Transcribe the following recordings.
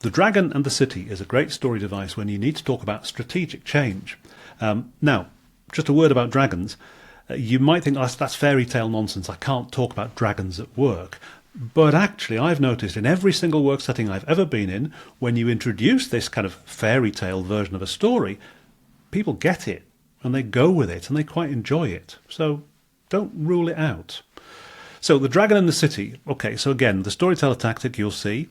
The Dragon and the City is a great story device when you need to talk about strategic change. Now, just a word about dragons. You might think, oh, that's fairy tale nonsense. I can't talk about dragons at work. But actually, I've noticed in every single work setting I've ever been in, when you introduce this kind of fairy tale version of a story, people get it and they go with it and they quite enjoy it. So don't rule it out. So the Dragon and the City. Okay, so again, the storyteller tactic you'll see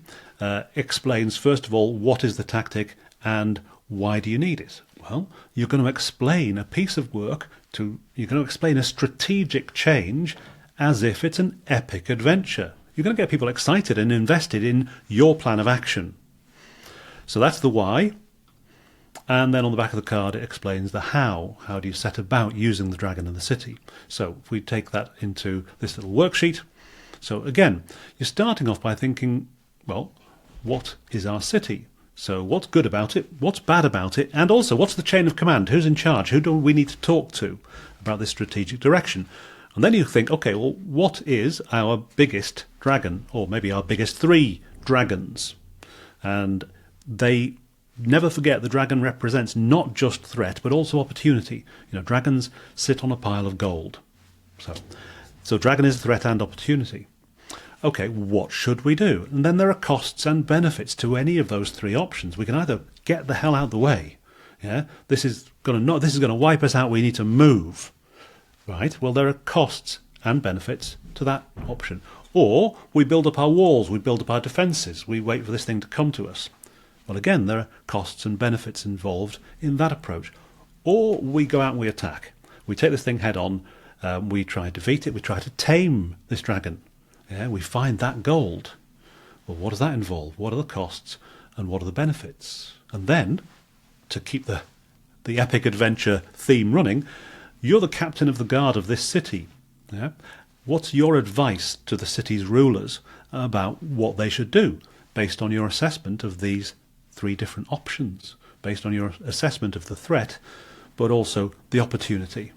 explains, first of all, what is the tactic and why do you need it? Well, you're going to explain a piece of work, you're going to explain a strategic change as if it's an epic adventure. You're going to get people excited and invested in your plan of action. So that's the why. And then on the back of the card, it explains the how. How do you set about using the Dragon and the City? So if we take that into this little worksheet. So again, you're starting off by thinking, well, what is our city? So what's good about it? What's bad about it? And also, what's the chain of command? Who's in charge? Who do we need to talk to about this strategic direction? And then you think, okay, well, what is our biggest dragon? Or maybe our biggest 3 dragons? And they never forget the dragon represents not just threat, but also opportunity. You know, dragons sit on a pile of gold. So dragon is threat and opportunity. Okay, what should we do? And then there are costs and benefits to any of those 3 options. We can either get the hell out of the way. Yeah, this is going to wipe us out. We need to move. Right? Well, there are costs and benefits to that option. Or we build up our walls, we build up our defences, we wait for this thing to come to us. Well, again, there are costs and benefits involved in that approach. Or we go out and we attack. We take this thing head on, we try to defeat it, we try to tame this dragon. Yeah, we find that gold. Well, what does that involve? What are the costs and what are the benefits? And then, to keep the epic adventure theme running, you're the captain of the guard of this city. Yeah? What's your advice to the city's rulers about what they should do based on your assessment of these 3 different options, based on your assessment of the threat, but also the opportunity?